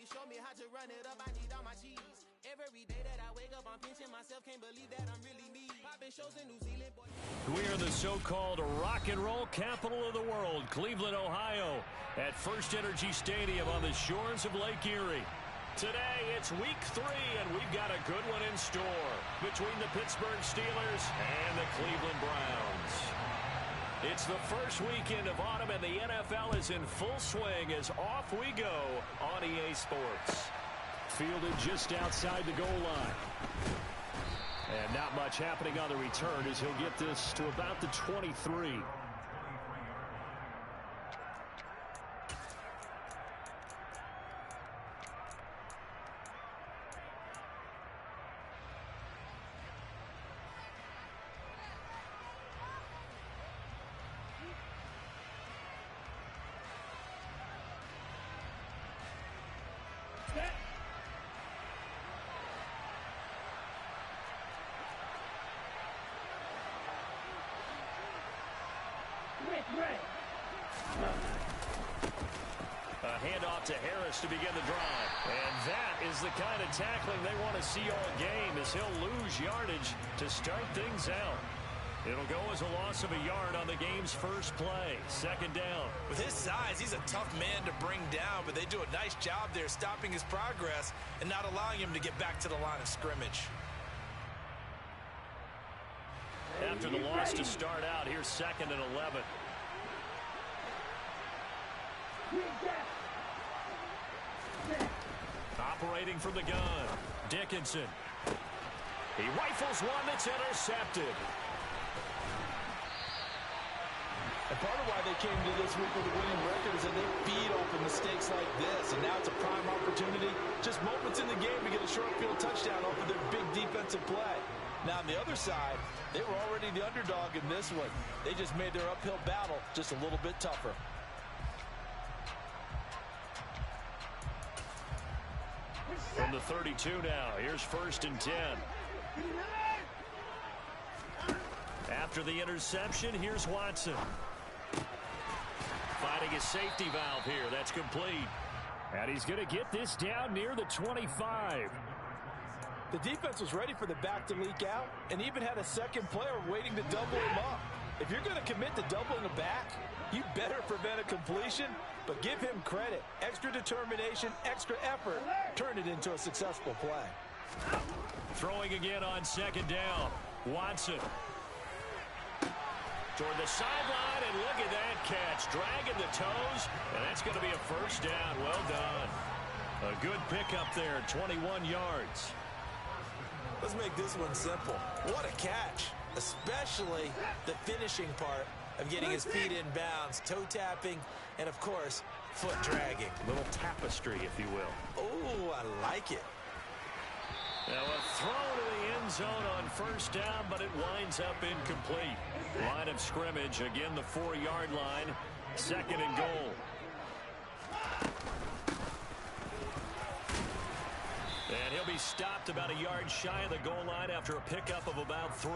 show me how to run it up, I need all my cheese. Every day that I wake up, I'm pinching myself, can't believe that I'm really me. Popping shows in New Zealand, boy. We are the so-called rock and roll capital of the world, Cleveland, Ohio, at First Energy Stadium on the shores of Lake Erie. Today, it's week 3, and we've got a good one in store between the Pittsburgh Steelers and the Cleveland Browns. It's the first weekend of autumn, and the NFL is in full swing as off we go on EA Sports. Fielded just outside the goal line. And not much happening on the return as he'll get this to about the 23. A handoff to Harris to begin the drive. And that is the kind of tackling they want to see all game, as he'll lose yardage to start things out. It'll go as a loss of a yard on the game's first play. Second down. With his size, he's a tough man to bring down, but they do a nice job there stopping his progress and not allowing him to get back to the line of scrimmage. After the loss to start out, here's 2nd and 11. Operating from the gun, Dickinson. He rifles one that's intercepted. And part of why they came to this week with a winning record is that they feed off of mistakes like this. And now it's a prime opportunity, just moments in the game to get a short field touchdown off of their big defensive play. Now, on the other side, they were already the underdog in this one. They just made their uphill battle just a little bit tougher. From the 32 now, here's 1st and 10. After the interception, here's Watson. Finding his safety valve here. That's complete. And he's going to get this down near the 25. The defense was ready for the back to leak out and even had a second player waiting to double him up. If you're going to commit to doubling a back, you better prevent a completion, but give him credit. Extra determination, extra effort, turn it into a successful play. Throwing again on 2nd down. Watson. Toward the sideline, and look at that catch. Dragging the toes, and that's going to be a first down. Well done. A good pickup there, 21 yards. Let's make this one simple. What a catch, especially the finishing part of getting his feet in bounds, toe tapping, and of course, foot dragging. Little tapestry, if you will. Oh, I like it. Now a throw to the end zone on 1st down, but it winds up incomplete. Line of scrimmage, again the 4-yard line, 2nd and goal. And he'll be stopped about a yard shy of the goal line after a pickup of about 3.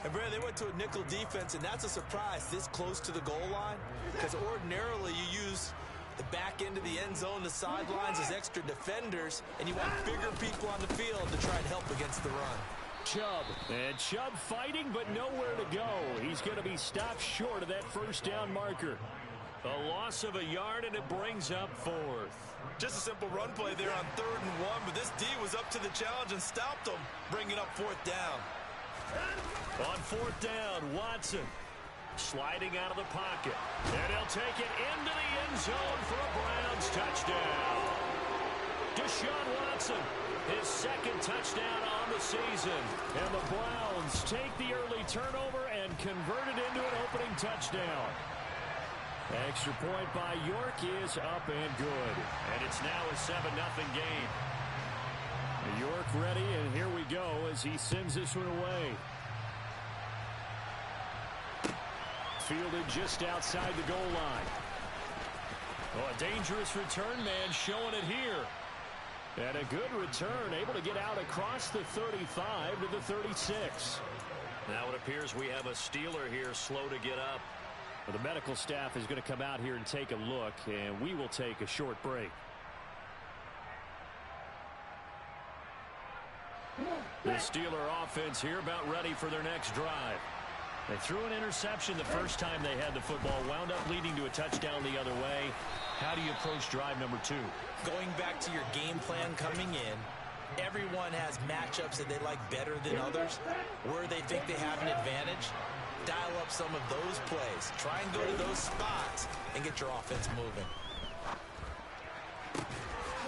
And Brad, they went to a nickel defense, and that's a surprise this close to the goal line, because ordinarily you use the back end of the end zone, the sidelines as extra defenders, and you want bigger people on the field to try and help against the run. Chubb. And Chubb fighting, but nowhere to go. He's going to be stopped short of that 1st down marker. A loss of a yard, and it brings up 4th. Just a simple run play there on 3rd and 1, but this D was up to the challenge and stopped them, bringing up 4th down. On 4th down, Watson sliding out of the pocket. And he'll take it into the end zone for a Browns touchdown. Deshaun Watson, his 2nd touchdown on the season. And the Browns take the early turnover and convert it into an opening touchdown. Extra point by York is up and good. And it's now a 7-0 game. York ready, and here we go as he sends this one away. Fielded just outside the goal line. Oh, a dangerous return man showing it here. And a good return, able to get out across the 35 to the 36. Now it appears we have a Steeler here slow to get up. Well, the medical staff is going to come out here and take a look, and we will take a short break. The Steeler offense here about ready for their next drive. They threw an interception the first time they had the football, wound up leading to a touchdown the other way. How do you approach drive number 2? Going back to your game plan coming in, everyone has matchups that they like better than others, where they think they have an advantage. Dial up some of those plays. Try and go to those spots and get your offense moving.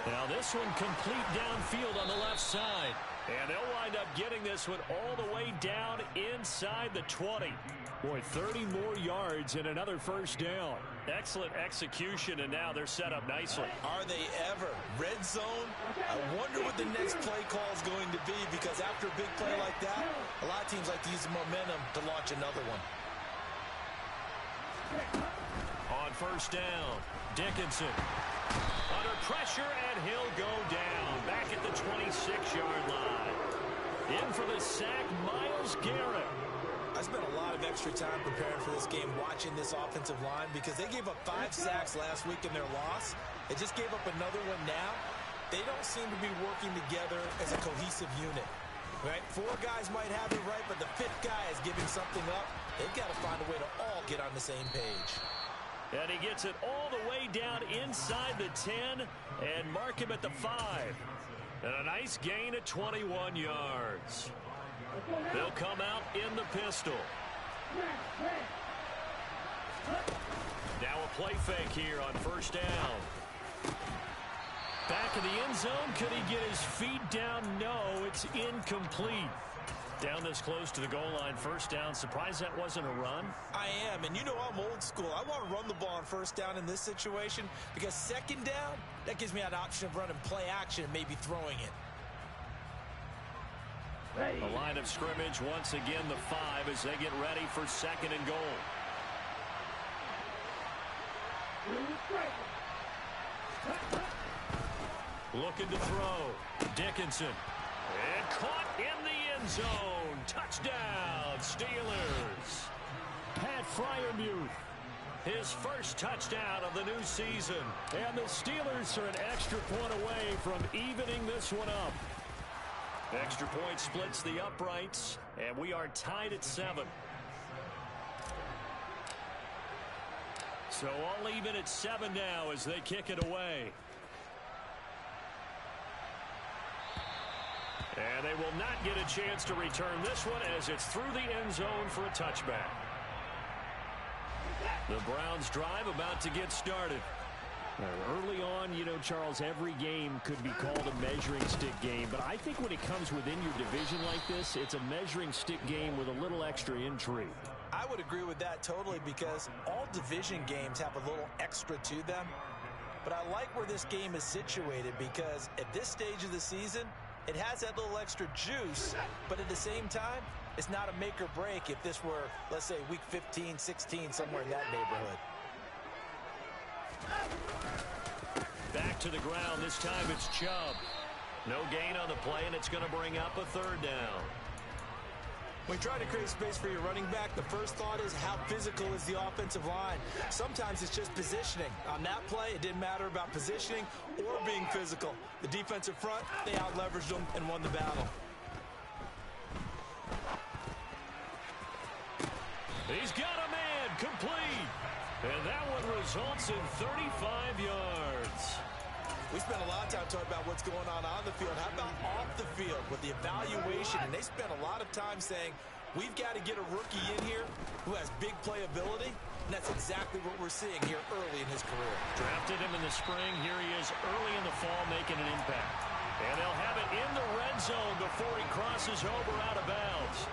Now this one complete downfield on the left side. And they'll wind up getting this one all the way down inside the 20. Boy, 30 more yards and another first down. Excellent execution, and now they're set up nicely. Are they ever? Red zone? I wonder what the next play call is going to be, because after a big play like that, a lot of teams like to use the momentum to launch another one. On first down, Dickinson. Under pressure, and he'll go down. Back at the 26-yard line. In for the sack, Myles Garrett. I spent a lot of extra time preparing for this game, watching this offensive line, because they gave up 5 sacks last week in their loss. They just gave up another one now. They don't seem to be working together as a cohesive unit. Right? 4 guys might have it right, but the 5th guy is giving something up. They've got to find a way to all get on the same page. And he gets it all the way down inside the 10 and mark him at the 5. And a nice gain at 21 yards. They'll come out in the pistol. Now a play fake here on first down. Back in the end zone. Could he get his feet down? No, it's incomplete. Down this close to the goal line, first down. Surprised that wasn't a run? I am, and you know I'm old school. I want to run the ball on first down in this situation, because second down, that gives me an option of running play action and maybe throwing it. The line of scrimmage, once again the 5 as they get ready for second and goal. Looking to throw. Dickinson. And caught in the end zone. Touchdown, Steelers. Pat Freiermuth, his first touchdown of the new season. And the Steelers are an extra point away from evening this one up. Extra point splits the uprights, and we are tied at 7. So all even at 7 now as they kick it away. And they will not get a chance to return this one as it's through the end zone for a touchback. The Browns drive about to get started. Early on, you know, Charles, every game could be called a measuring stick game. But I think when it comes within your division like this, it's a measuring stick game with a little extra intrigue. I would agree with that totally, because all division games have a little extra to them. But I like where this game is situated, because at this stage of the season, it has that little extra juice, but at the same time, it's not a make or break if this were, let's say, week 15, 16, somewhere in that neighborhood. Back to the ground. This time it's Chubb. No gain on the play, and it's going to bring up a third down. When you try to create space for your running back, the first thought is how physical is the offensive line. Sometimes it's just positioning. On that play, it didn't matter about positioning or being physical. The defensive front, they out-leveraged them and won the battle. He's got a man, complete. And that one results in 35 yards. We spent a lot of time talking about what's going on the field. How about off the field with the evaluation? And they spent a lot of time saying, we've got to get a rookie in here who has big playability. And that's exactly what we're seeing here early in his career. Drafted him in the spring. Here he is early in the fall making an impact. And they'll have it in the red zone before he crosses over out of bounds.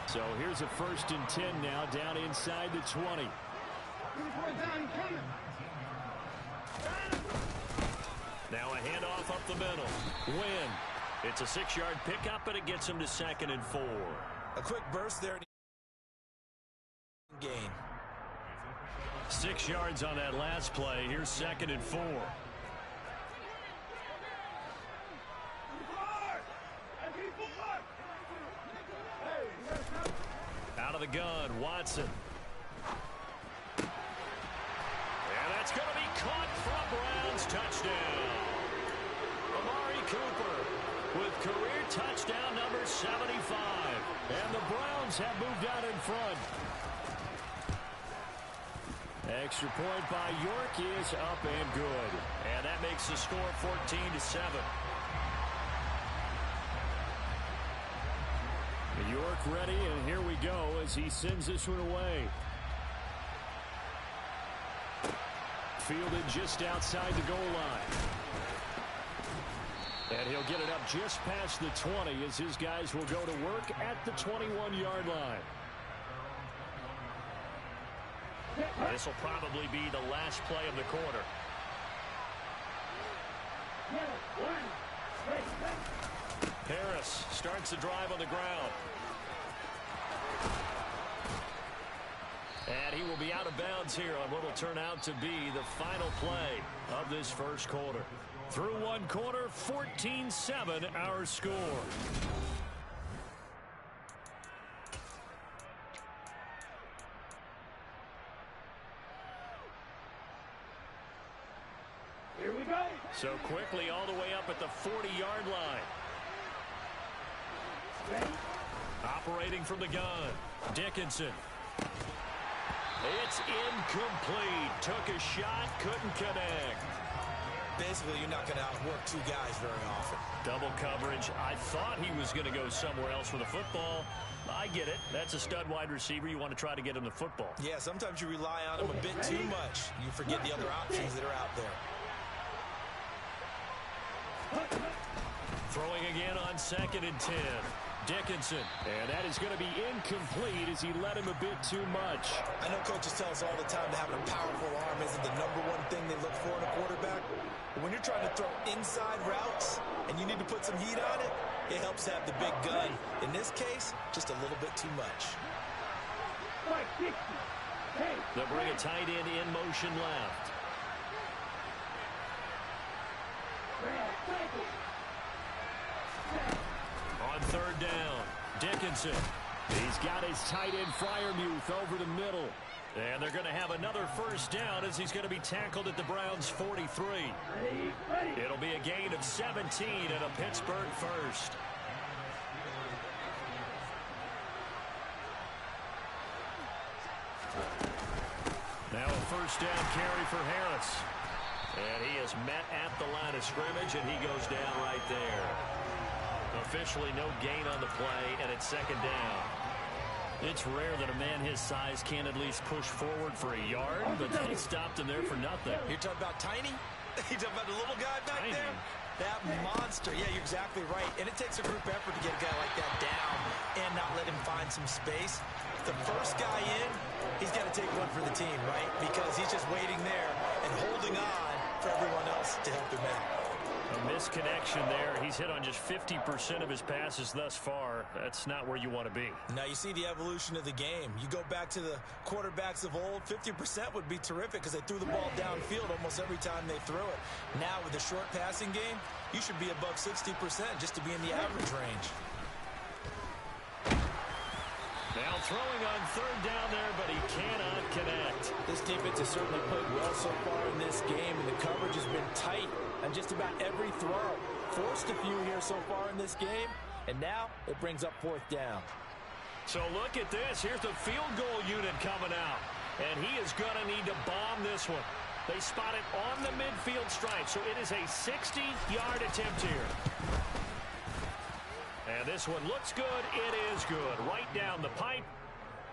So here's a 1st and 10 now down inside the 20. Now a handoff up the middle. Win. It's a 6-yard pickup, and it gets him to 2nd and 4. A quick burst there. Gain. 6 yards on that last play. Here's 2nd and 4. Out of the gun, Watson. And that's going to be caught for a Browns touchdown. Amari Cooper with career touchdown number 75. And the Browns have moved out in front. Extra point by York is up and good. And that makes the score 14-7. York ready, and here we go as he sends this one away. Fielded just outside the goal line. And he'll get it up just past the 20 as his guys will go to work at the 21-yard line. This will probably be the last play of the quarter. Harris starts the drive on the ground. And he will be out of bounds here on what will turn out to be the final play of this first quarter. Through one quarter, 14-7 our score. Here we go. So quickly all the way up at the 40-yard line. Ready? Operating from the gun, Dickinson. It's incomplete. Took a shot, couldn't connect. Basically, you're not going to outwork two guys very often. Double coverage. I thought he was going to go somewhere else with the football. I get it. That's a stud wide receiver. You want to try to get him the football. Yeah, sometimes you rely on him a bit too much. You forget the other options that are out there. Throwing again on 2nd and 10. Dickinson, and that is going to be incomplete as he led him a bit too much. I know coaches tell us all the time that having a powerful arm isn't the number one thing they look for in a quarterback. But when you're trying to throw inside routes and you need to put some heat on it, it helps have the big gun. In this case, just a little bit too much. They'll bring a tight end in motion left. On 3rd down, Dickinson. He's got his tight end Freiermuth over the middle. And they're going to have another first down as he's going to be tackled at the Browns' 43. It'll be a gain of 17 and a Pittsburgh first. Now a first down carry for Harris. And he is met at the line of scrimmage, and he goes down right there. Officially no gain on the play, and it's 2nd down. It's rare that a man his size can't at least push forward for a yard, but they stopped him there for nothing. You're talking about tiny? You're talking about the little guy back Tiny. there? That monster. Yeah, you're exactly right. And it takes a group effort to get a guy like that down and not let him find some space. The first guy in, he's got to take one for the team, right? Because he's just waiting there and holding on for everyone else to help him out. A misconnection there. He's hit on just 50% of his passes thus far. That's not where you want to be. Now you see the evolution of the game. You go back to the quarterbacks of old, 50% would be terrific because they threw the ball downfield almost every time they threw it. Now with the short passing game, you should be above 60% just to be in the average range. Now throwing on 3rd down there, but he cannot connect. This defense has certainly played well so far in this game, and the coverage has been tight on just about every throw. Forced a few here so far in this game, and now it brings up 4th down. So look at this. Here's the field goal unit coming out, and he is going to need to bomb this one. They spot it on the midfield stripe, so it is a 60-yard attempt here. And this one looks good. It is good. Right down the pipe.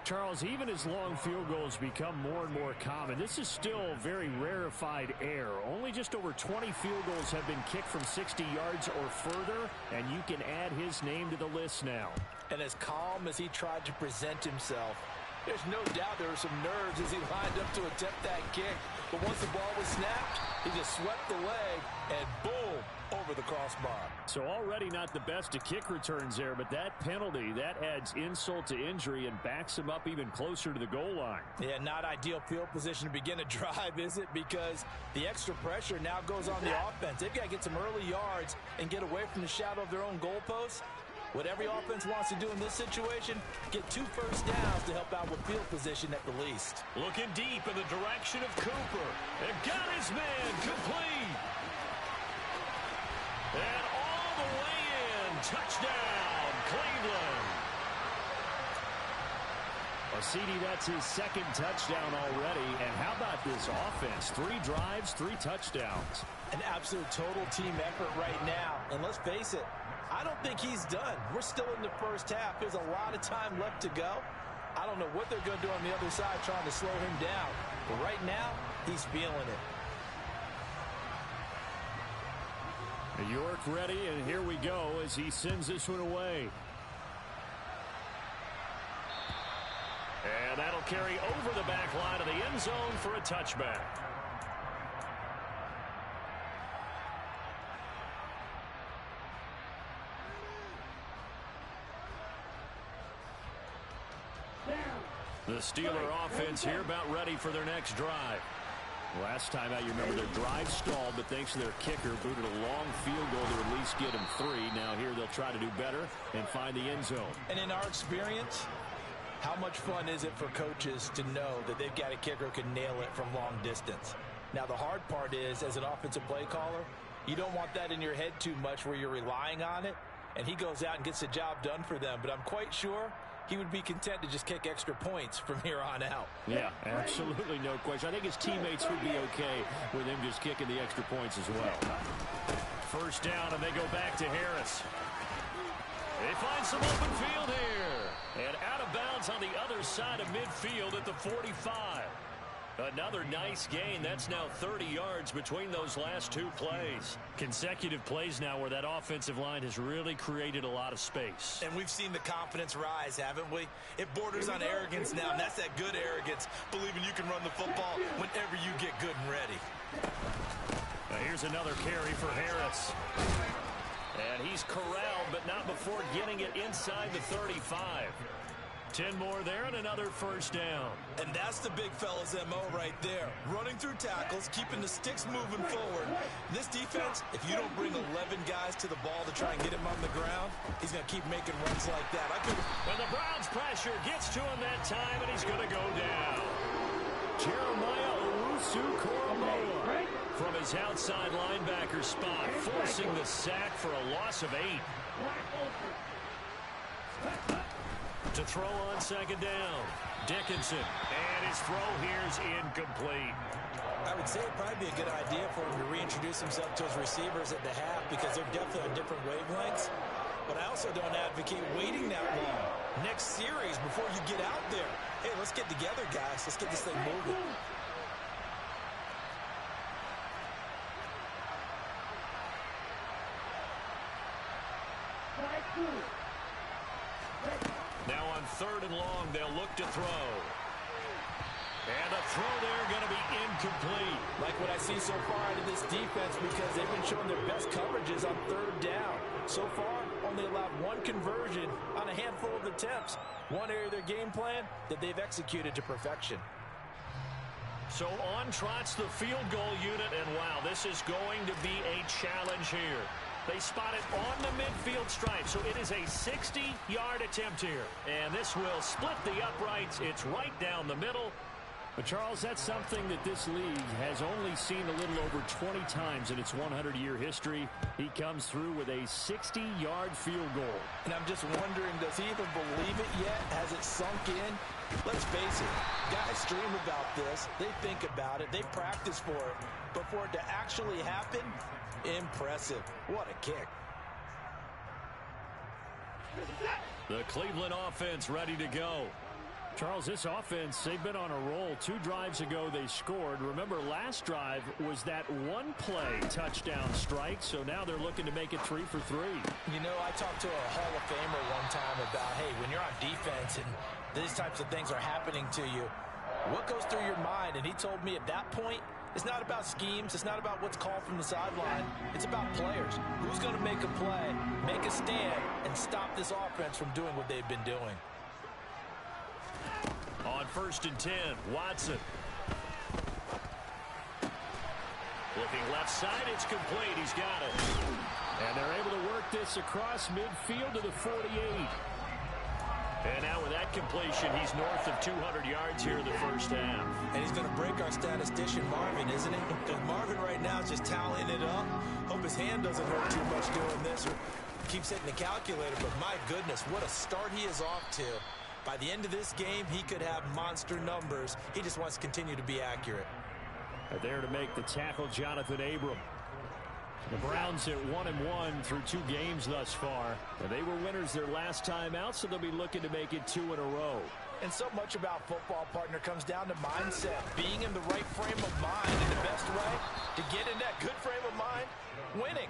Charles, even as long field goals become more and more common, this is still very rarefied air. Only just over 20 field goals have been kicked from 60 yards or further, and you can add his name to the list now. And as calm as he tried to present himself, there's no doubt there were some nerves as he lined up to attempt that kick. But once the ball was snapped, he just swept the leg, and boom, over the crossbar. So already not the best of kick returns there, but that penalty, that adds insult to injury and backs him up even closer to the goal line. Yeah, not ideal field position to begin a drive, is it? Because the extra pressure now goes on the offense. They've got to get some early yards and get away from the shadow of their own goalposts. What every offense wants to do in this situation, get 2 first downs to help out with field position at the least. Looking deep in the direction of Cooper. And got his man complete. And all the way in. touchdown, Cleveland. Well, CD, that's his second touchdown already. And how about this offense? 3 drives, 3 touchdowns. An absolute total team effort right now. And let's face it, I don't think he's done. We're still in the first half. There's a lot of time left to go. I don't know what they're going to do on the other side trying to slow him down. But right now, he's feeling it. York ready, and here we go as he sends this one away. And that'll carry over the back line of the end zone for a touchback. The Steeler offense here about ready for their next drive. Last time out, you remember their drive stalled, but thanks to their kicker, booted a long field goal to at least get them 3. Now here they'll try to do better and find the end zone. And in our experience, how much fun is it for coaches to know that they've got a kicker who can nail it from long distance? Now the hard part is, as an offensive play caller, you don't want that in your head too much where you're relying on it, and he goes out and gets the job done for them. But I'm quite sure he would be content to just kick extra points from here on out. Yeah, absolutely no question. I think his teammates would be okay with him just kicking the extra points as well. First down, and they go back to Harris. They find some open field here. And out of bounds on the other side of midfield at the 45. Another nice gain. That's now 30 yards between those last 2 plays. Consecutive plays now where that offensive line has really created a lot of space. And we've seen the confidence rise, haven't we? It borders on arrogance now, and that's that good arrogance, believing you can run the football whenever you get good and ready. Now here's another carry for Harris. And he's corralled, but not before getting it inside the 35. 10 more there and another first down. And that's the big fella's MO right there. Running through tackles, keeping the sticks moving forward. This defense, if you don't bring 11 guys to the ball to try and get him on the ground, he's going to keep making runs like that. And the Browns pressure gets to him that time, and he's going to go down. Jeremiah Owusu-Koramoah from his outside linebacker spot, forcing the sack for a loss of 8. To throw on second down, Dickinson, and his throw here's incomplete. I would say it'd probably be a good idea for him to reintroduce himself to his receivers at the half because they're definitely on different wavelengths. But I also don't advocate waiting that long. Next series, before you get out there, hey, let's get together, guys. Let's get this thing moving. Now on 3rd and long, they'll look to throw. And the throw there going to be incomplete. Like what I see so far out of this defense because they've been showing their best coverages on 3rd down. So far, only allowed 1 conversion on a handful of attempts. One area of their game plan that they've executed to perfection. So on trots the field goal unit, and wow, this is going to be a challenge here. They spot it on the midfield stripe, so it is a 60-yard attempt here. And this will split the uprights. It's right down the middle. But, Charles, that's something that this league has only seen a little over 20 times in its 100-year history. He comes through with a 60-yard field goal. And I'm just wondering, does he even believe it yet? Has it sunk in? Let's face it, guys dream about this. They think about it. They practice for it. But for it to actually happen, impressive. What a kick. The Cleveland offense ready to go. Charles, this offense, they've been on a roll. 2 drives ago, they scored. Remember, last drive was that one-play touchdown strike, so now they're looking to make it 3 for 3. You know, I talked to a Hall of Famer one time about, hey, when you're on defense and these types of things are happening to you, what goes through your mind? And he told me at that point, it's not about schemes. It's not about what's called from the sideline. It's about players. Who's going to make a play, make a stand, and stop this offense from doing what they've been doing? On 1st and 10, Watson. Looking left side, it's complete. He's got it. And they're able to work this across midfield to the 48. And now with that completion, he's north of 200 yards here in the first half. And he's going to break our statistician, Marvin, isn't he? Because Marvin right now is just tallying it up. Hope his hand doesn't hurt too much doing this. keeps hitting the calculator, but my goodness, what a start he is off to. By the end of this game, he could have monster numbers. He just wants to continue to be accurate. There to make the tackle, Jonathan Abram. The Browns at 1-1 through 2 games thus far. And they were winners their last time out, so they'll be looking to make it 2 in a row. And so much about football, partner, comes down to mindset. Being in the right frame of mind, and the best way to get in that good frame of mind, winning.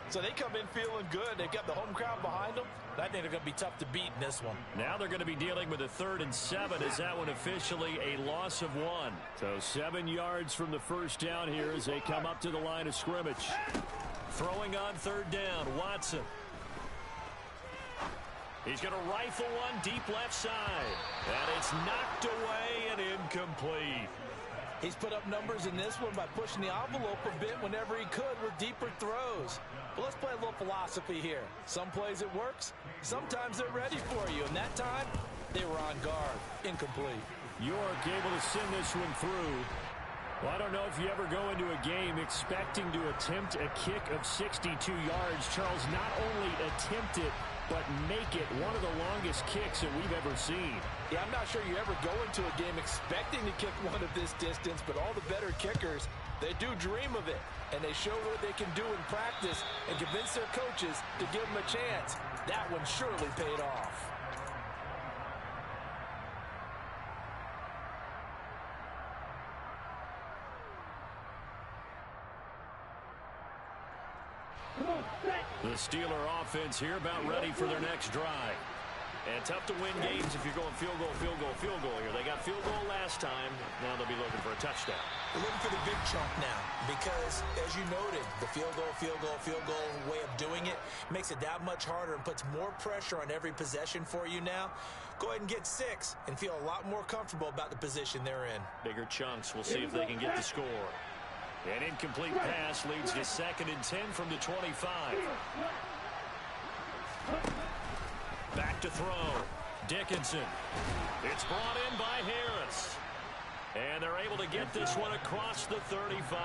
So they come in feeling good. They've got the home crowd behind them. I think they're going to be tough to beat in this one. Now they're going to be dealing with a 3rd and 7 as that one officially a loss of 1. So 7 yards from the first down here as they come up to the line of scrimmage. Throwing on 3rd down, Watson. He's going to rifle one deep left side. And it's knocked away and incomplete. He's put up numbers in this one by pushing the envelope a bit whenever he could with deeper throws. But let's play a little philosophy here. Some plays it works. Sometimes they're ready for you. And that time, they were on guard. Incomplete. York able to send this one through. Well, I don't know if you ever go into a game expecting to attempt a kick of 62 yards. Charles, not only attempt it, but make it one of the longest kicks that we've ever seen. Yeah, I'm not sure you ever go into a game expecting to kick one of this distance, but all the better kickers, they do dream of it. And they show what they can do in practice and convince their coaches to give them a chance. That one surely paid off. The Steeler offense here about ready for their next drive. And tough to win games if you're going field goal, field goal, field goal here. They got field goal last time. Now they'll be looking for a touchdown. They're looking for the big chunk now because, as you noted, the field goal way of doing it makes it that much harder and puts more pressure on every possession for you now. Go ahead and get 6 and feel a lot more comfortable about the position they're in. Bigger chunks. We'll see if they can get the score. An incomplete pass leads to 2nd and 10 from the 25. Back to throw. Dickinson. It's brought in by Harris. And they're able to get this one across the 35.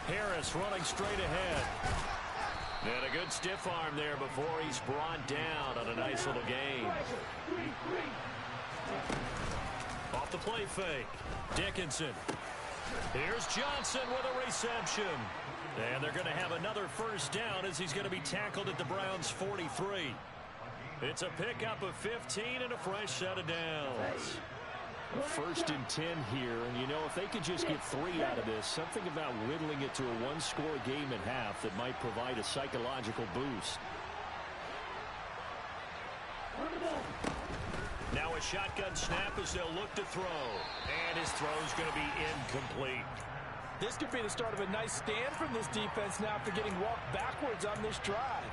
Harris running straight ahead. And a good stiff arm there before he's brought down on a nice little gain. Off the play fake. Dickinson. Here's Johnson with a reception. And they're going to have another first down as he's going to be tackled at the Browns' 43. It's a pickup of 15 and a fresh set of downs. 1st and 10 here, and you know, if they could just get 3 out of this, something about whittling it to a 1-score game at half that might provide a psychological boost. Now a shotgun snap as they'll look to throw. And his throw's going to be incomplete. This could be the start of a nice stand from this defense now after getting walked backwards on this drive.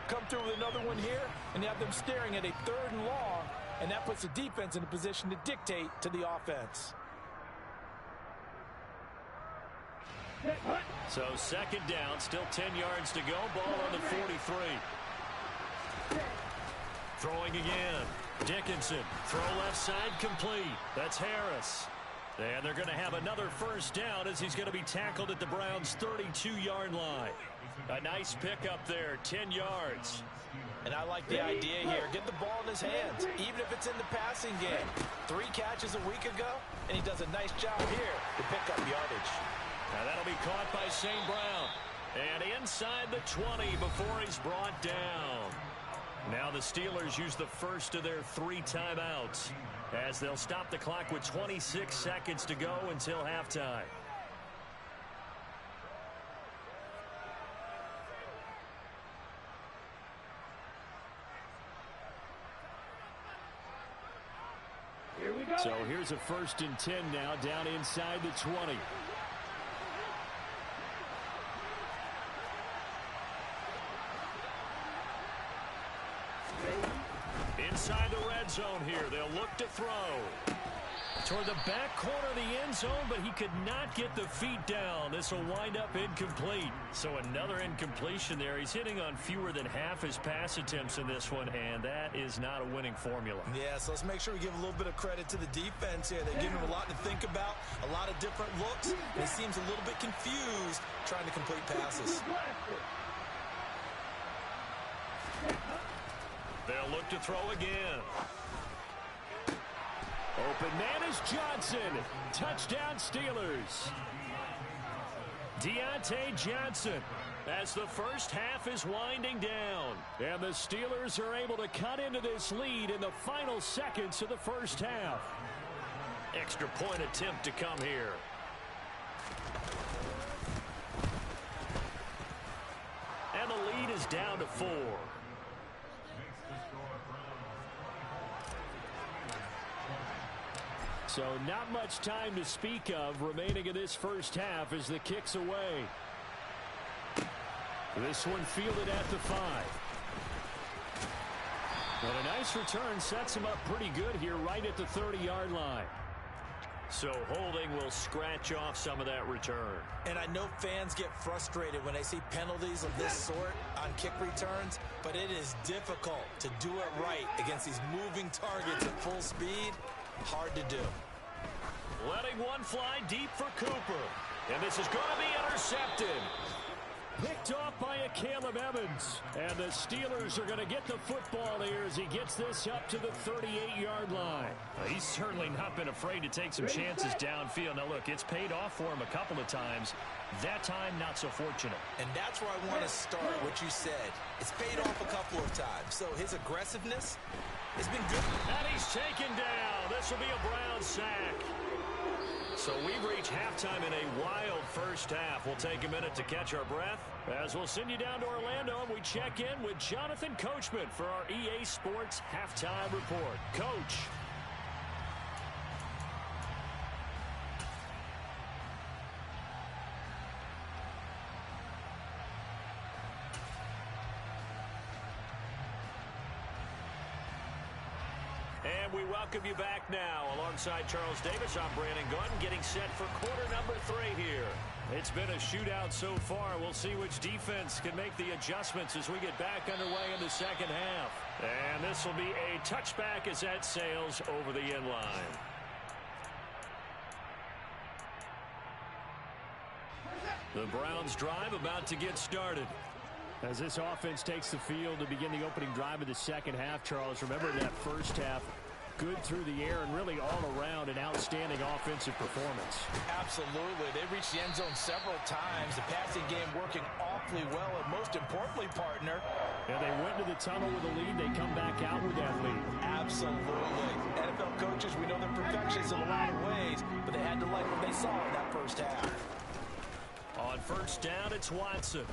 Come through with another one here, and you have them staring at a 3rd and long, and that puts the defense in a position to dictate to the offense. So 2nd down, still 10 yards to go. Ball on the 43. Throwing again. Dickinson. Throw left side complete. That's Harris. And they're going to have another first down as he's going to be tackled at the Browns' 32-yard line. A nice pickup there, 10 yards. And I like the idea here. Get the ball in his hands, even if it's in the passing game. 3 catches a week ago, and he does a nice job here to pick up yardage. Now that'll be caught by St. Brown. And inside the 20 before he's brought down. Now the Steelers use the first of their 3 timeouts as they'll stop the clock with 26 seconds to go until halftime. So here's a 1st and 10 now down inside the 20. Inside the red zone here. They'll look to throw. Toward the back corner of the end zone, but he could not get the feet down. This will wind up incomplete. So another incompletion there. He's hitting on fewer than half his pass attempts in this one, and that is not a winning formula. Yeah, so let's make sure we give a little bit of credit to the defense here. They give him a lot to think about, a lot of different looks, and he seems a little bit confused trying to complete passes. They'll look to throw again. Open man is Johnson. Touchdown Steelers. Deontay Johnson as the first half is winding down. And the Steelers are able to cut into this lead in the final seconds of the first half. Extra point attempt to come here. And the lead is down to 4. So not much time to speak of remaining in this first half as the kick's away. This one fielded at the 5. But a nice return sets him up pretty good here right at the 30-yard line. So holding will scratch off some of that return. And I know fans get frustrated when they see penalties of this sort on kick returns, but it is difficult to do it right against these moving targets at full speed. Hard to do. Letting one fly deep for Cooper. And this is going to be intercepted. Picked off by a Caleb Evans. And the Steelers are going to get the football here as he gets this up to the 38-yard line. He's certainly not been afraid to take some chances downfield. Now, look, it's paid off for him a couple of times. That time, not so fortunate. And that's where I want to start, what you said. It's paid off a couple of times. So his aggressiveness has been good. And he's taken down. This will be a Brown sack. So we've reached halftime in a wild first half. We'll take a minute to catch our breath as we'll send you down to Orlando and we check in with Jonathan Coachman for our EA Sports Halftime Report. Coach. And we welcome you back now. Alongside Charles Davis, I'm Brandon Gunn, getting set for quarter number 3 here. It's been a shootout so far. We'll see which defense can make the adjustments as we get back underway in the second half. And this will be a touchback as that sails over the end line. The Browns drive about to get started. As this offense takes the field to begin the opening drive of the second half, Charles, remember that first half, good through the air and really all around an outstanding offensive performance. Absolutely. They reached the end zone several times. The passing game working awfully well, and most importantly, partner. Yeah, they went to the tunnel with a lead. They come back out with that lead. Absolutely. NFL coaches, we know they're perfectionists in a lot of ways, but they had to like what they saw in that first half. On first down, it's Watson.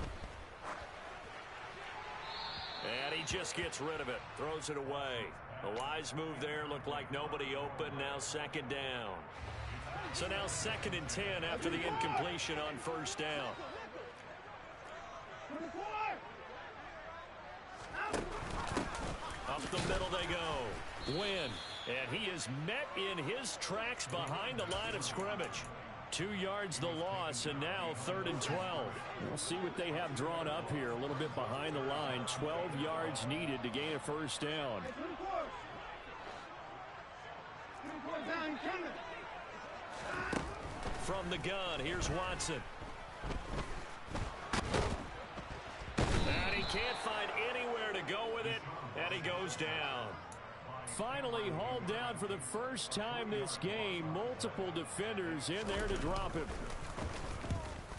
And he just gets rid of it, throws it away. A wise move there, looked like nobody open, now second down. So now 2nd and 10 after the incompletion on first down. Up the middle they go. Win. And he is met in his tracks behind the line of scrimmage. 2 yards the loss, and now 3rd and 12. We'll see what they have drawn up here. A little bit behind the line. 12 yards needed to gain a first down. From the gun, here's Watson. And he can't find anywhere to go with it, and he goes down. Finally hauled down for the first time this game. Multiple defenders in there to drop him.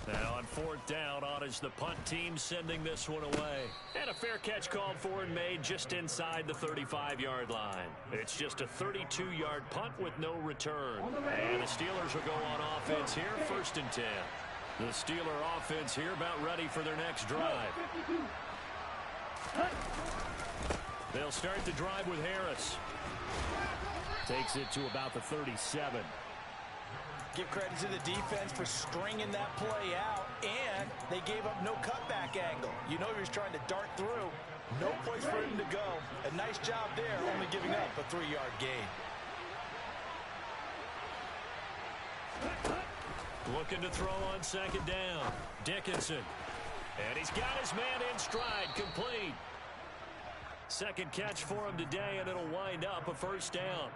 Now on 4th down, on is the punt team sending this one away. And a fair catch called for and made just inside the 35-yard line. It's just a 32-yard punt with no return. And the Steelers will go on offense here, 1st and 10. The Steeler offense here about ready for their next drive. They'll start the drive with Harris. Takes it to about the 37. Give credit to the defense for stringing that play out, and they gave up no cutback angle. You know he was trying to dart through. No place for him to go. A nice job there, only giving up a 3-yard gain. Looking to throw on 2nd down. Dickinson. And he's got his man in stride, complete. 2nd catch for him today, and it'll wind up a first down.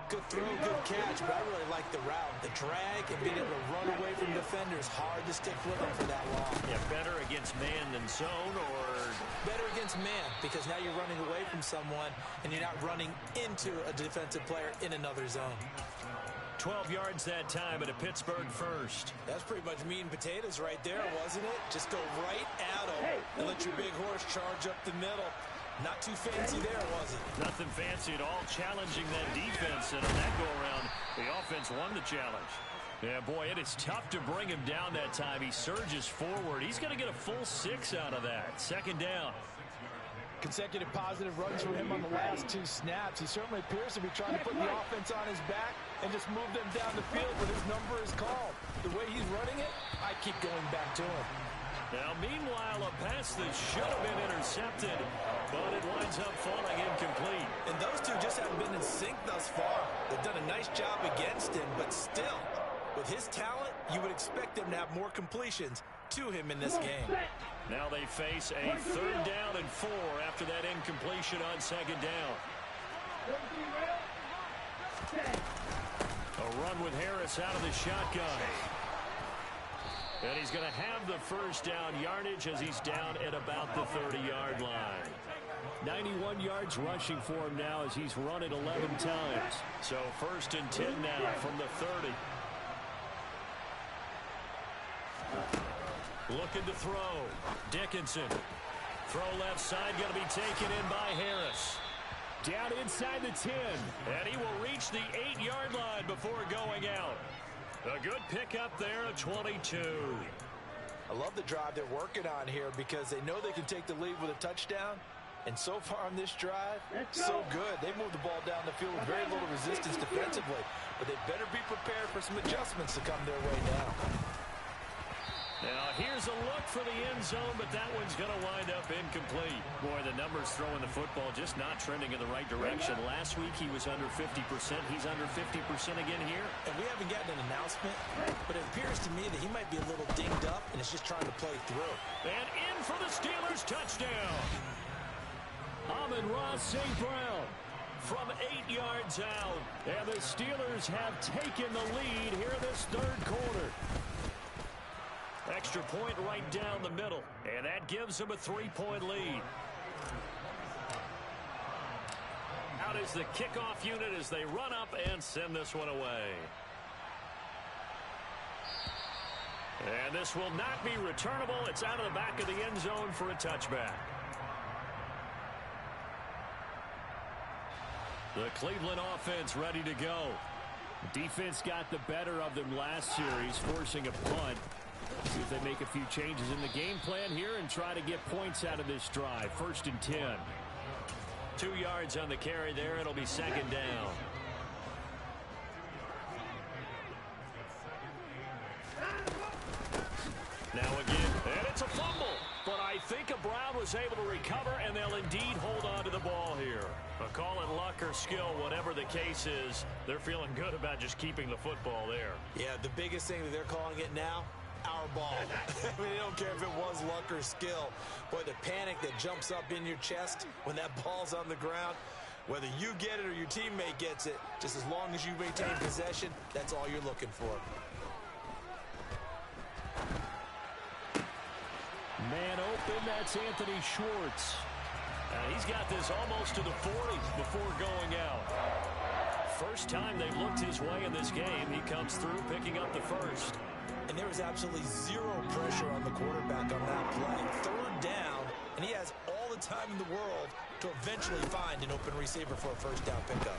Good throw, good catch, but I really like the route. The drag and being able to run away from defenders, hard to stick with them for that long. Yeah, better against man than zone, or Better against man, because now you're running away from someone and you're not running into a defensive player in another zone. 12 yards that time at a Pittsburgh first. That's pretty much meat and potatoes right there, wasn't it? Just go right at them and let your big horse charge up the middle. Not too fancy there, was it? Nothing fancy at all, challenging that defense. And on that go-around, the offense won the challenge. Yeah, boy, it is tough to bring him down that time. He surges forward. He's going to get a full 6 out of that. Second down. Consecutive positive runs for him on the last 2 snaps. He certainly appears to be trying to put the offense on his back and just move them down the field when his number is called. The way he's running it, I keep going back to him. Now, meanwhile, a pass that should have been intercepted, but it winds up falling incomplete. And those two just haven't been in sync thus far. They've done a nice job against him, but still, with his talent, you would expect them to have more completions to him in this game. Now they face a 3rd down and 4 after that incompletion on 2nd down. A run with Harris out of the shotgun. And he's going to have the first down yardage as he's down at about the 30-yard line. 91 yards rushing for him now as he's run it 11 times. So 1st and 10 now from the 30. Looking to throw. Dickinson. Throw left side, going to be taken in by Harris. Down inside the 10. And he will reach the 8-yard line before going out. A good pickup there at 22. I love the drive they're working on here because they know they can take the lead with a touchdown. And so far on this drive, so good. They moved the ball down the field with very little resistance defensively. But they better be prepared for some adjustments to come their way now. Now, here's a look for the end zone, but that one's going to wind up incomplete. Boy, the numbers throwing the football just not trending in the right direction. Last week, he was under 50%. He's under 50% again here. And we haven't gotten an announcement, but it appears to me that he might be a little dinged up and is just trying to play through. And in for the Steelers touchdown. Amon-Ra St. Brown from 8 yards out. And the Steelers have taken the lead here in this 3rd quarter. Extra point right down the middle, and that gives them a 3-point lead. Out is the kickoff unit as they run up and send this one away. And this will not be returnable. It's out of the back of the end zone for a touchback. The Cleveland offense ready to go. Defense got the better of them last series, forcing a punt. See if they make a few changes in the game plan here and try to get points out of this drive. 1st and 10. 2 yards on the carry there. It'll be 2nd down. Now again, and it's a fumble. But I think Brown was able to recover, and they'll indeed hold on to the ball here. Call it luck or skill, whatever the case is. They're feeling good about just keeping the football there. Yeah, the biggest thing that they're calling it now, our ball. I mean, they don't care if it was luck or skill. Boy, the panic that jumps up in your chest when that ball's on the ground, whether you get it or your teammate gets it, just as long as you maintain possession, that's all you're looking for. Man open, that's Anthony Schwartz. He's got this almost to the 40 before going out. First time they've looked his way in this game, he comes through picking up the first. And there was absolutely zero pressure on the quarterback on that play. 3rd down, and he has all the time in the world to eventually find an open receiver for a first down pickup.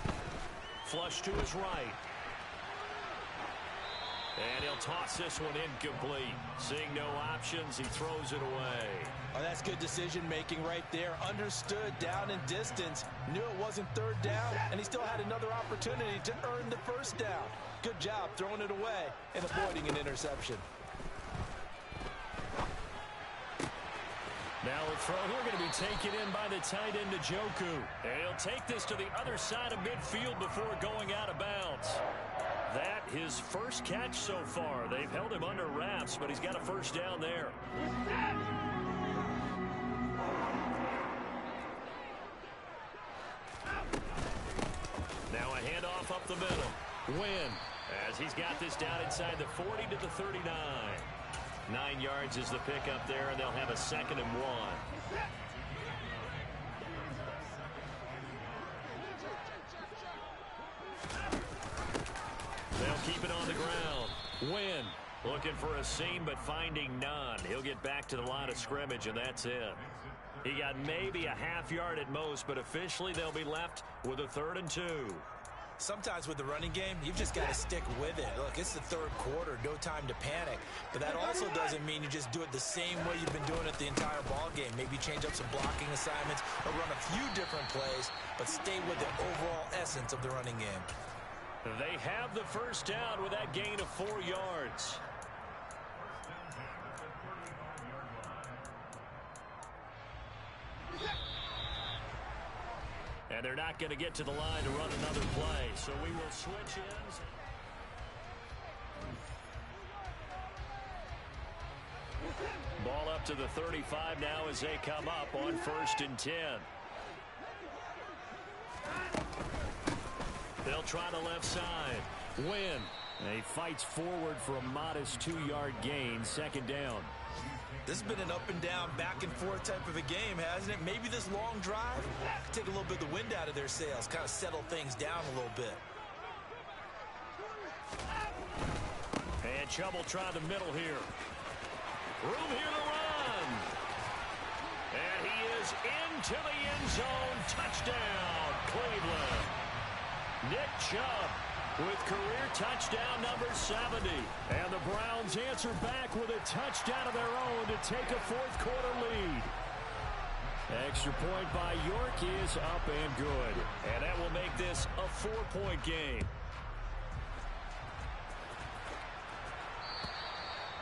Flush to his right. And he'll toss this one incomplete. Seeing no options, he throws it away. Oh, that's good decision-making right there. Understood down and distance. Knew it wasn't 3rd down, and he still had another opportunity to earn the first down. Good job throwing it away and avoiding an interception. Now a throw here going to be taken in by the tight end, Njoku. And he'll take this to the other side of midfield before going out of bounds. That his first catch so far. They've held him under wraps, but he's got a first down there. Now a handoff up the middle. Wynn, as he's got this down inside the 40 to the 39. 9 yards is the pickup there, and they'll have a 2nd and 1. Wynn looking for a seam but finding none. He'll get back to the line of scrimmage, and that's it. He got maybe a half yard at most, but officially they'll be left with a 3rd and 2. Sometimes with the running game, you've just got to stick with it. Look, it's the 3rd quarter, no time to panic. But that also doesn't mean you just do it the same way you've been doing it the entire ball game. Maybe change up some blocking assignments or run a few different plays, but stay with the overall essence of the running game. They have the first down with that gain of 4 yards. And they're not going to get to the line to run another play, so we will switch ends. Ball up to the 35 now as they come up on 1st and 10. They'll try the left side. Wynn. He fights forward for a modest 2-yard gain, 2nd down. This has been an up-and-down, back-and-forth type of a game, hasn't it? Maybe this long drive could take a little bit of the wind out of their sails, kind of settle things down a little bit. And Chubb will try the middle here. Room here to run. And he is into the end zone. Touchdown, Cleveland. Nick Chubb with career touchdown number 70. And the Browns answer back with a touchdown of their own to take a 4th quarter lead. Extra point by York is up and good. And that will make this a 4-point game.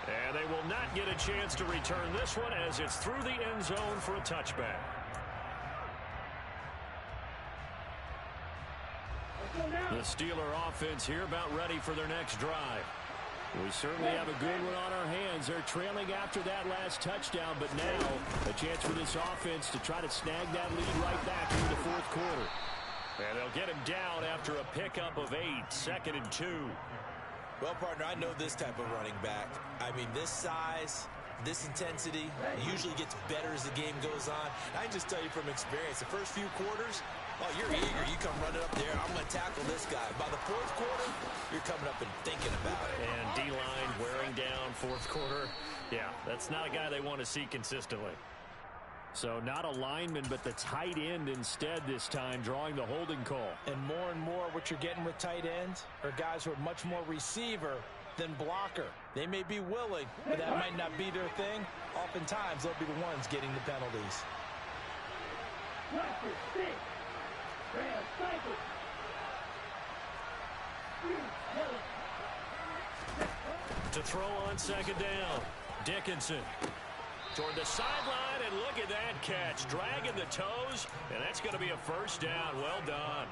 And they will not get a chance to return this one as it's through the end zone for a touchback. The Steeler offense here about ready for their next drive. We certainly have a good one on our hands. They're trailing after that last touchdown, but now a chance for this offense to try to snag that lead right back into the 4th quarter. And they'll get him down after a pickup of 8, 2nd and 2. Well, partner, I know this type of running back. I mean, this size, this intensity usually gets better as the game goes on. I can just tell you from experience, the first few quarters, oh, you're eager. You come running up there. I'm going to tackle this guy. By the 4th quarter, you're coming up and thinking about it. And D-line wearing down 4th quarter. Yeah, that's not a guy they want to see consistently. So not a lineman, but the tight end instead this time, drawing the holding call. And more what you're getting with tight ends are guys who are much more receiver than blocker. They may be willing, but that might not be their thing. Oftentimes, they'll be the ones getting the penalties. To throw on 2nd down, Dickinson toward the sideline, and look at that catch, dragging the toes, and that's going to be a 1st down. Well done.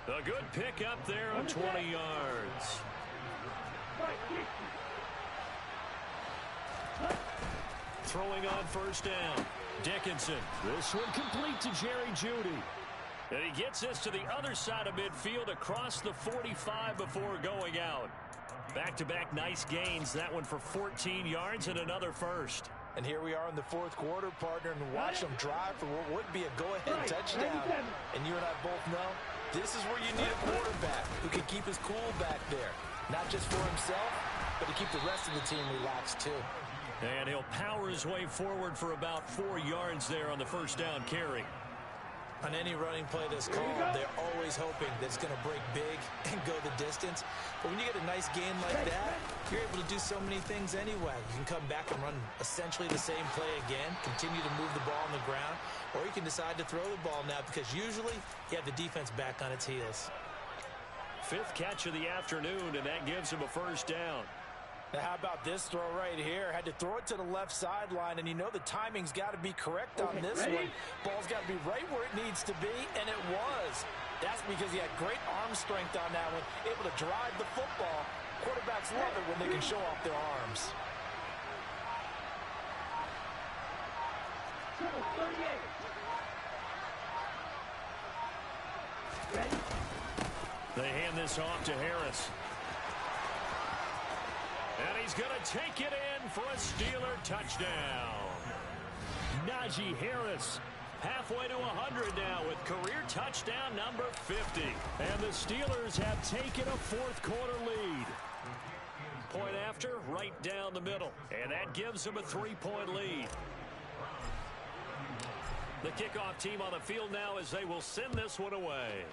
A good pick up there on 20 yards. Throwing on 1st down, Dickinson. This one complete to Jerry Jeudy. And he gets this to the other side of midfield across the 45 before going out. Back-to-back nice gains, that one for 14 yards and another 1st. And here we are in the 4th quarter, partner, and watch them drive for what would be a go-ahead touchdown. And you and I both know this is where you need a quarterback who can keep his cool back there. Not just for himself, but to keep the rest of the team relaxed too. And he'll power his way forward for about 4 yards there on the 1st down carry. On any running play that's called, they're always hoping that it's going to break big and go the distance. But when you get a nice gain like that, you're able to do so many things anyway. You can come back and run essentially the same play again, continue to move the ball on the ground, or you can decide to throw the ball now because usually you have the defense back on its heels. 5th catch of the afternoon, and that gives him a 1st down. Now, how about this throw right here? Had to throw it to the left sideline, and you know the timing's got to be correct on this one. Ball's got to be right where it needs to be, and it was. That's because he had great arm strength on that one, able to drive the football. Quarterbacks love it when they can show off their arms. They hand this off to Harris. And he's going to take it in for a Steeler touchdown. Najee Harris halfway to 100 now with career touchdown number 50. And the Steelers have taken a 4th quarter lead. after, right down the middle. And that gives them a 3-point lead. The kickoff team on the field now as they will send this one away.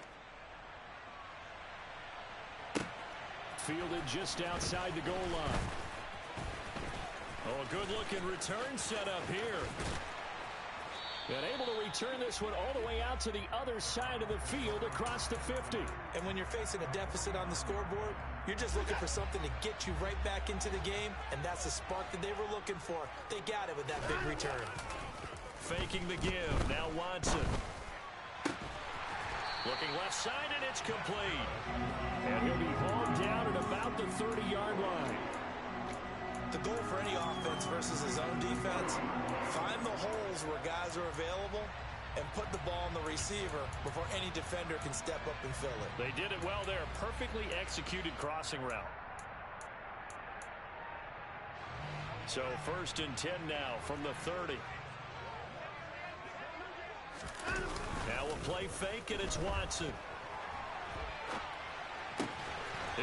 Fielded just outside the goal line. Oh, a good-looking return set up here. And able to return this one all the way out to the other side of the field across the 50. And when you're facing a deficit on the scoreboard, you're just looking for something to get you right back into the game, and that's the spark that they were looking for. They got it with that big return. Faking the give. Now Watson. Looking left side, and it's complete. And he'll be hauled down at about the 30-yard line. The goal for any offense versus his own defense, find the holes where guys are available and put the ball on the receiver before any defender can step up and fill it. They did it well there. Perfectly executed crossing route. So 1st and 10 now from the 30. Now we'll play fake, and it's Watson.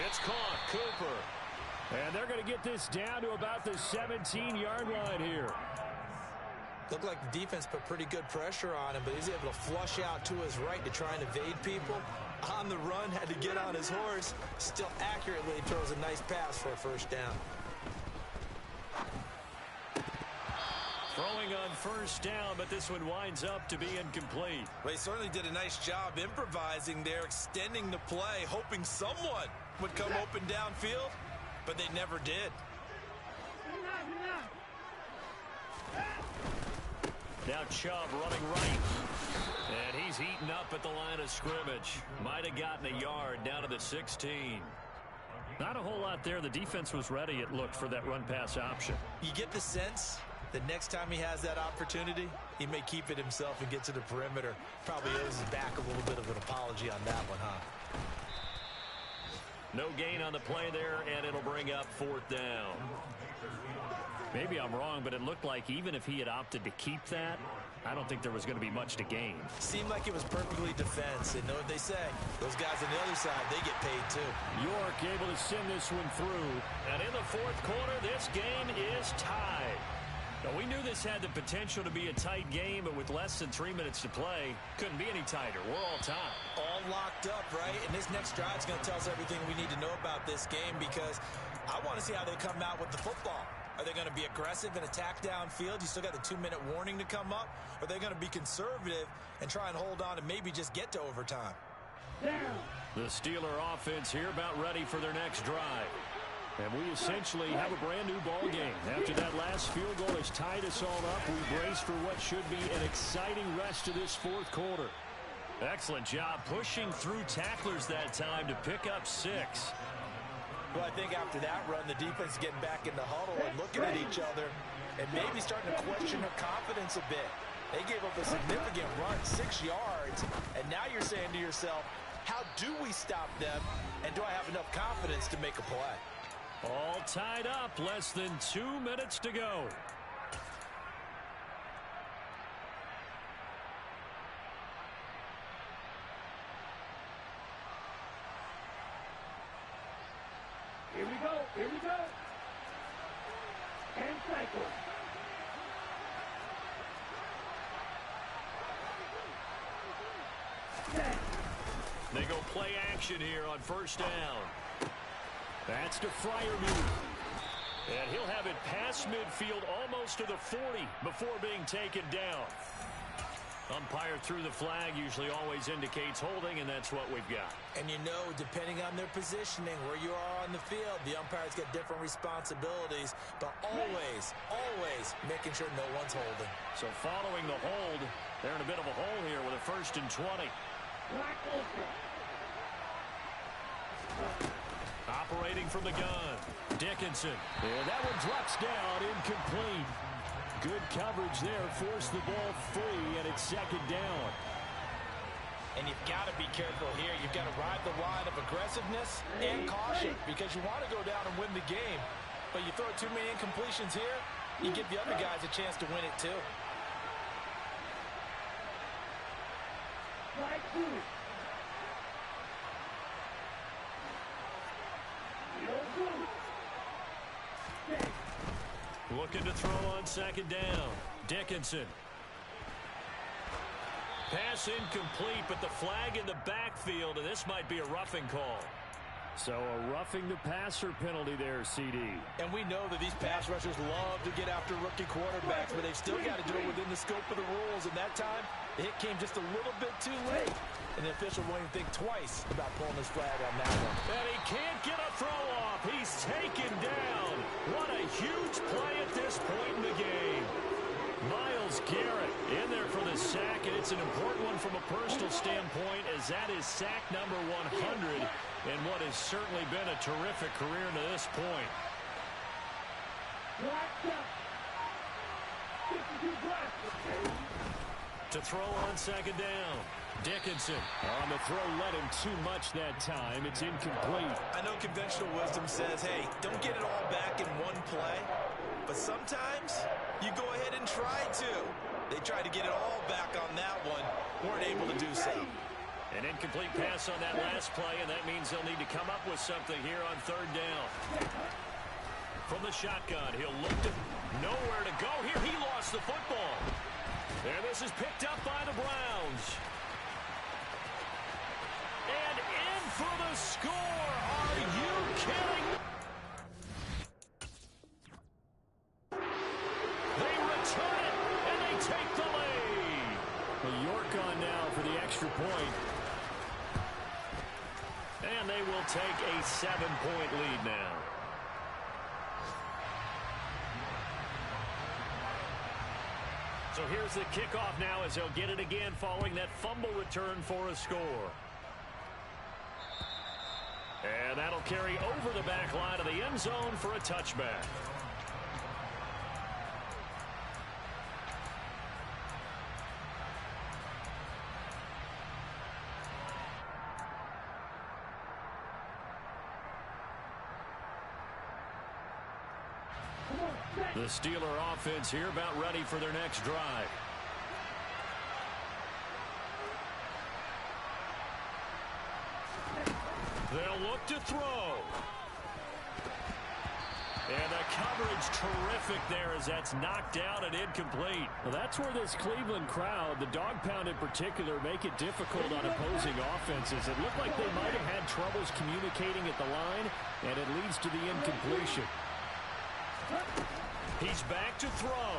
It's caught. Cooper. And they're going to get this down to about the 17-yard line here. Looked like the defense put pretty good pressure on him, but he's able to flush out to his right to try and evade people. On the run, had to get on his horse. Still accurately throws a nice pass for a first down. Throwing on first down, but this one winds up to be incomplete. Well, he certainly did a nice job improvising there, extending the play, hoping someone would come open downfield, but they never did. Now Chubb running right. And he's eaten up at the line of scrimmage. Might have gotten a yard down to the 16. Not a whole lot there. The defense was ready, it looked, for that run-pass option. You get the sense that next time he has that opportunity, he may keep it himself and get to the perimeter. Probably owes his back a little bit of an apology on that one, huh? No gain on the play there, and it'll bring up 4th down. Maybe I'm wrong, but it looked like even if he had opted to keep that, I don't think there was going to be much to gain. Seemed like it was perfectly defense. And know what they say, those guys on the other side, they get paid too. York able to send this one through. And in the 4th quarter, this game is tied. Now, we knew this had the potential to be a tight game, but with less than 3 minutes to play, couldn't be any tighter. We're all tied. All locked up, right? And this next drive is going to tell us everything we need to know about this game, because I want to see how they come out with the football. Are they going to be aggressive and attack downfield? You still got the 2-minute warning to come up. Or are they going to be conservative and try and hold on and maybe just get to overtime? The Steeler offense here about ready for their next drive. And we essentially have a brand-new ball game. After that last field goal has tied us all up, we brace for what should be an exciting rest of this 4th quarter. Excellent job pushing through tacklers that time to pick up 6. Well, I think after that run, the defense is getting back in the huddle and looking at each other and maybe starting to question their confidence a bit. They gave up a significant run, 6 yards, and now you're saying to yourself, how do we stop them, and do I have enough confidence to make a play? All tied up, less than 2 minutes to go. Here we go, here we go. And cycle. They go play action here on first down. That's to Freiermuth. And he'll have it past midfield almost to the 40 before being taken down. Umpire through the flag usually always indicates holding, and that's what we've got. And you know, depending on their positioning, where you are on the field, the umpires get different responsibilities, but always, always making sure no one's holding. So following the hold, they're in a bit of a hole here with a 1st and 20. Operating from the gun, Dickinson. And that one drops down, incomplete. Good coverage there, forced the ball free, and it's 2nd down. And you've got to be careful here. You've got to ride the line of aggressiveness and caution, because you want to go down and win the game. But you throw too many incompletions here, you give the other guys a chance to win it too. Looking to throw on second down. Dickinson. Pass incomplete, but the flag in the backfield, and this might be a roughing call. So a roughing the passer penalty there, CD. And we know that these pass rushers love to get after rookie quarterbacks, but they've still got to do it within the scope of the rules. And that time, the hit came just a little bit too late. And the official won't even think twice about pulling his flag on that one. And he can't get a throw off. He's taken down. What a huge play at this point in the game. Myles Garrett in there for the sack, and it's an important one from a personal standpoint, as that is sack number 100 in what has certainly been a terrific career to this point. To throw on second down. Dickinson on the throw, led him too much that time. It's incomplete. I know conventional wisdom says, hey, don't get it all back in one play. But sometimes you go ahead and try to. They tried to get it all back on that one. Weren't able to do so. An incomplete pass on that last play, and that means they'll need to come up with something here on third down. From the shotgun, he'll look to nowhere to go here. He lost the football. And this is picked up by the Browns. And in for the score. Are you kidding? They return it, and they take the lead. Well, York on now for the extra point. And they will take a 7-point lead now. So here's the kickoff now as they'll get it again following that fumble return for a score. And that'll carry over the back line of the end zone for a touchback. The Steeler offense here about ready for their next drive. They'll look to throw. And the coverage terrific there as that's knocked out and incomplete. Well, that's where this Cleveland crowd, the dog pound in particular, make it difficult on opposing offenses. It looked like they might have had troubles communicating at the line, and it leads to the incompletion. He's back to throw.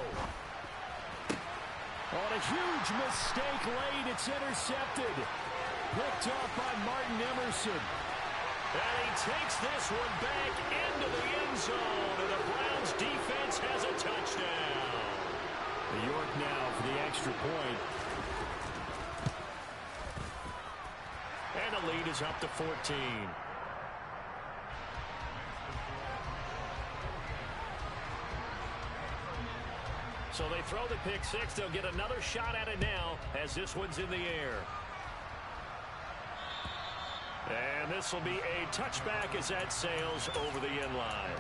On a huge mistake late, it's intercepted. Picked off by Martin Emerson. And he takes this one back into the end zone, and the Browns defense has a touchdown. York now for the extra point. And the lead is up to 14. So they throw the pick six. They'll get another shot at it now as this one's in the air. And this will be a touchback as that sails over the end line.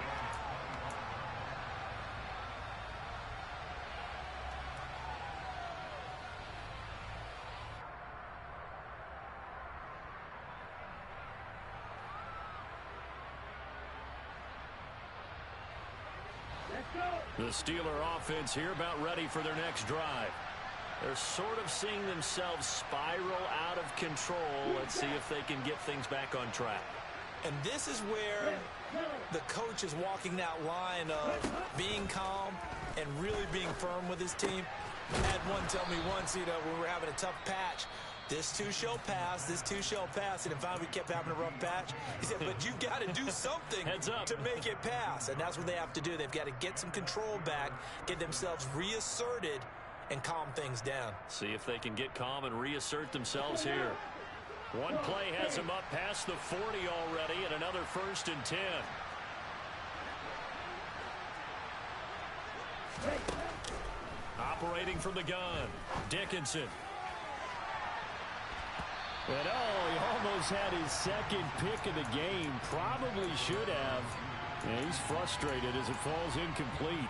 The Steeler offense here about ready for their next drive. They're sort of seeing themselves spiral out of control. Let's see if they can get things back on track. And this is where the coach is walking that line of being calm and really being firm with his team. I had one tell me once, when we were having a tough patch, this too shall pass, this too shall pass. And finally we kept having a rough patch. He said, but you've got to do something to make it pass. And that's what they have to do. They've got to get some control back, get themselves reasserted, and calm things down. See if they can get calm and reassert themselves here. One play has them up past the 40 already, and another 1st and 10. Operating from the gun, Dickinson. And he almost had his second pick of the game. Probably should have. And he's frustrated as it falls incomplete.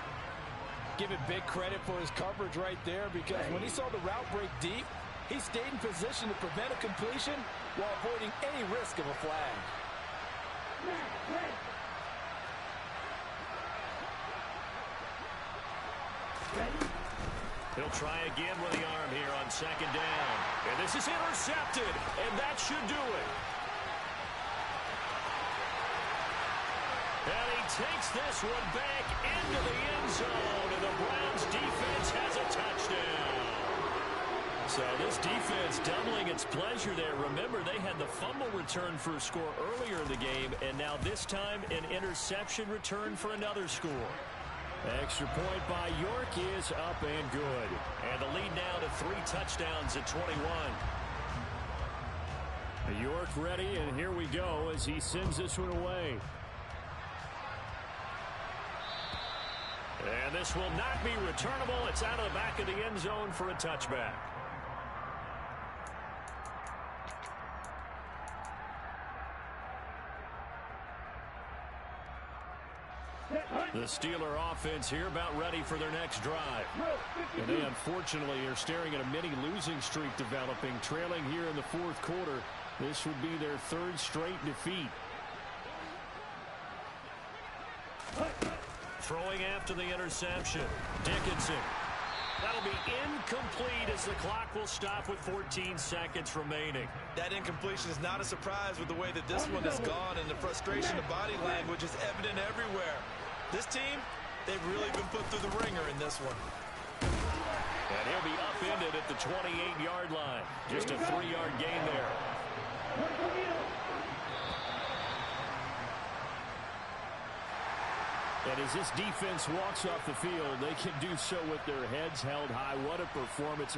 Give him big credit for his coverage right there, because when he saw the route break deep, he stayed in position to prevent a completion while avoiding any risk of a flag. He'll try again with the arm here on second down. And this is intercepted, and that should do it. And he takes this one back into the end zone, and the Browns defense has a touchdown. So this defense doubling its pleasure there. Remember, they had the fumble return for a score earlier in the game, and now this time an interception return for another score. Extra point by York is up and good. And the lead now to 3 touchdowns at 21. York ready, and here we go as he sends this one away. And this will not be returnable. It's out of the back of the end zone for a touchback. The Steeler offense here about ready for their next drive. And they unfortunately are staring at a mini losing streak developing, trailing here in the fourth quarter. This would be their 3rd straight defeat. Throwing after the interception. Dickinson. That'll be incomplete as the clock will stop with 14 seconds remaining. That incompletion is not a surprise with the way that this one has gone, and the frustration of body language is evident everywhere. This team, they've really been put through the ringer in this one. And he'll be upended at the 28-yard line. Just a 3-yard gain there. And as this defense walks off the field, they can do so with their heads held high. What a performance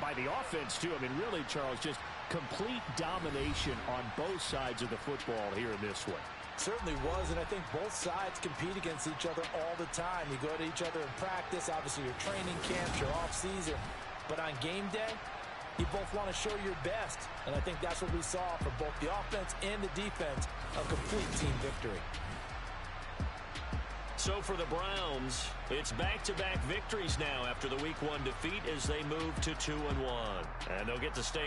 by the offense, too. I mean, really, Charles, just complete domination on both sides of the football here in this one. Certainly was, and I think both sides compete against each other all the time. You go to each other in practice, obviously your training camps, your off-season. But on game day, you both want to show your best. And I think that's what we saw for both the offense and the defense, a complete team victory. So for the Browns, it's back-to-back victories now after the Week 1 defeat as they move to 2-1. And they'll get to stay